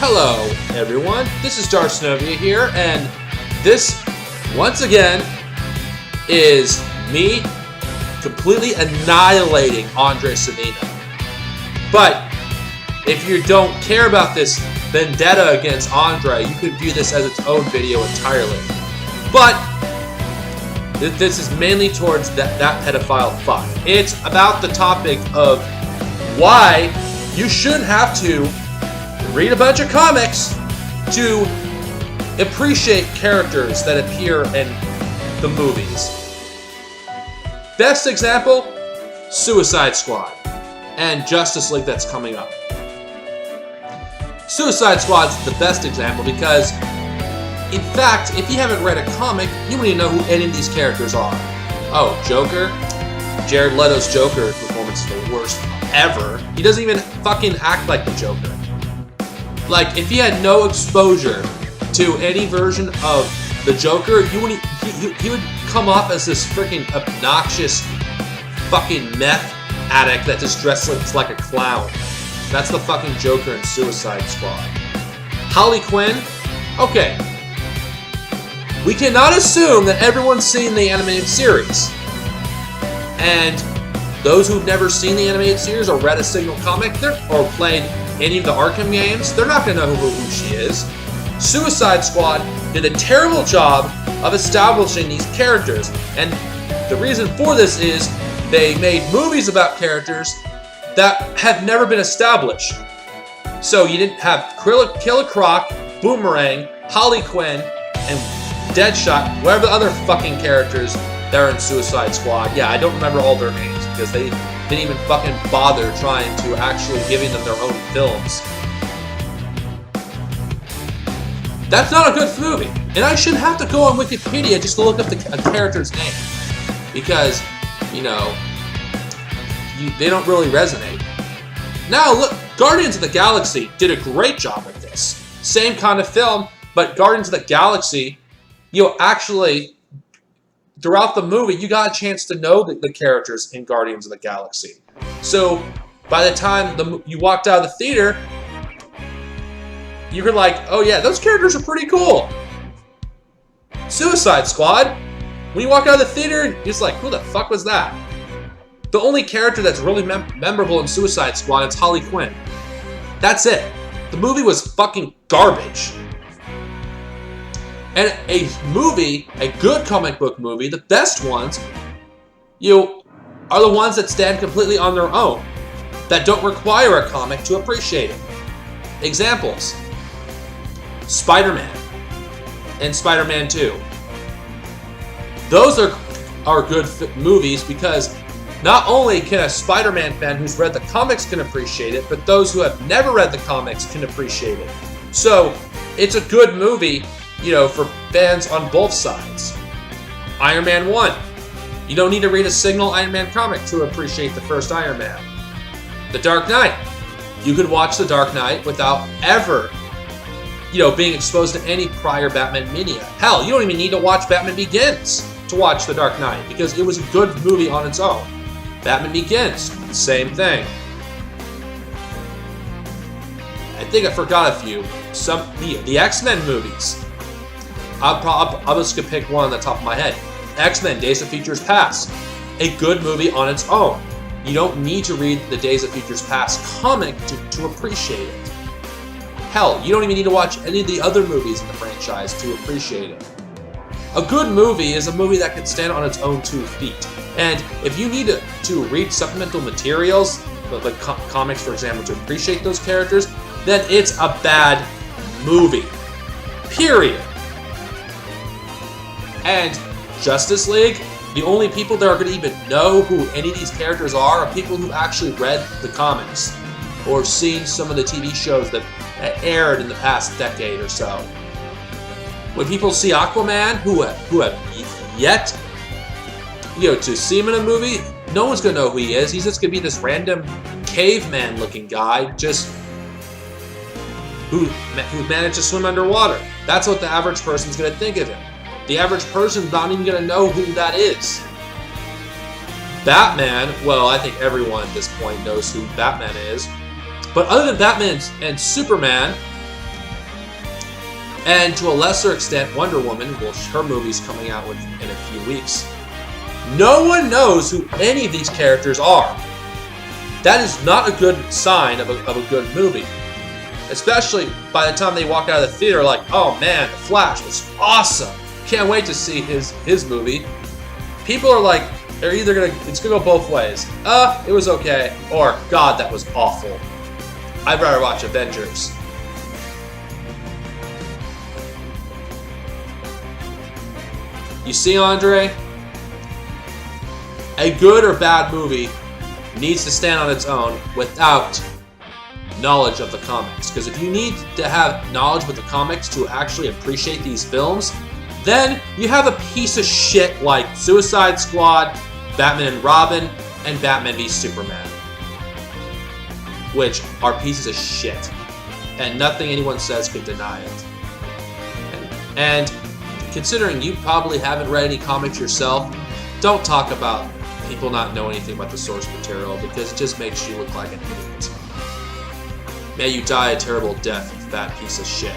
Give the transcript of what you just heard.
Hello, everyone. This is Darcenovia here, and this, once again, is me completely annihilating Andre Savino. But if you don't care about this vendetta against Andre, you could view this as its own video entirely. But this is mainly towards that pedophile fuck. It's about the topic of why you shouldn't have to read a bunch of comics to appreciate characters that appear in the movies. Best example, Suicide Squad and Justice League that's coming up. Suicide Squad's the best example because, in fact, if you haven't read a comic, you wouldn't even know who any of these characters are. Oh, Joker? Jared Leto's Joker performance is the worst ever. He doesn't even fucking act like the Joker. Like, if he had no exposure to any version of the Joker, he would come off as this freaking obnoxious fucking meth addict that just dresses like a clown. That's the fucking Joker in Suicide Squad. Harley Quinn? Okay. We cannot assume that everyone's seen the animated series. And those who've never seen the animated series or read a single comic or played any of the Arkham games, they're not going to know who she is. Suicide Squad did a terrible job of establishing these characters. And the reason for this is they made movies about characters that have never been established. So you didn't have Killer Croc, Boomerang, Harley Quinn, and Deadshot, whatever the other fucking characters that are in Suicide Squad. Yeah, I don't remember all their names because they didn't even fucking bother trying to actually giving them their own films. That's not a good movie. And I shouldn't have to go on Wikipedia just to look up a character's name. Because, they don't really resonate. Now, look, Guardians of the Galaxy did a great job with this. Same kind of film, but Guardians of the Galaxy, actually, throughout the movie, you got a chance to know the characters in Guardians of the Galaxy. So, by the time you walked out of the theater, you were like, oh yeah, those characters are pretty cool. Suicide Squad, when you walk out of the theater, you're just like, who the fuck was that? The only character that's really memorable in Suicide Squad is Harley Quinn. That's it. The movie was fucking garbage. And a good comic book movie, the best ones, are the ones that stand completely on their own, that don't require a comic to appreciate it. Examples: Spider-Man and Spider-Man 2. Those are good movies because not only can a Spider-Man fan who's read the comics can appreciate it, but those who have never read the comics can appreciate it. So, it's a good movie, for fans on both sides. Iron Man 1. You don't need to read a single Iron Man comic to appreciate the first Iron Man. The Dark Knight. You could watch The Dark Knight without ever, being exposed to any prior Batman media. Hell, you don't even need to watch Batman Begins to watch The Dark Knight because it was a good movie on its own. Batman Begins, same thing. I think I forgot a few. The X-Men movies. I'm just going to pick one on the top of my head. X-Men Days of Futures Past. A good movie on its own. You don't need to read the Days of Futures Past comic to appreciate it. Hell, you don't even need to watch any of the other movies in the franchise to appreciate it. A good movie is a movie that can stand on its own 2 feet. And if you need to read supplemental materials, like comics, for example, to appreciate those characters, then it's a bad movie. Period. And Justice League, the only people that are going to even know who any of these characters are people who actually read the comics or seen some of the TV shows that aired in the past decade or so. When people see Aquaman, who have yet to see him in a movie, no one's going to know who he is. He's just going to be this random caveman-looking guy who managed to swim underwater. That's what the average person's going to think of him. The average person's not even going to know who that is. Batman, well, I think everyone at this point knows who Batman is. But other than Batman and Superman, And to a lesser extent, Wonder Woman, well, her movie's coming out in a few weeks. No one knows who any of these characters are. That is not a good sign of a good movie. Especially by the time they walk out of the theater like, oh man, The Flash was awesome. Can't wait to see his movie. People are like, it's gonna go both ways. It was okay, or God, that was awful. I'd rather watch Avengers. You see, Andre? A good or bad movie needs to stand on its own without knowledge of the comics. Because if you need to have knowledge with the comics to actually appreciate these films, then you have a piece of shit like Suicide Squad, Batman and Robin, and Batman v Superman, which are pieces of shit, and nothing anyone says could deny it. And considering you probably haven't read any comics yourself, don't talk about people not know anything about the source material, because it just makes you look like an idiot. May you die a terrible death, you fat piece of shit.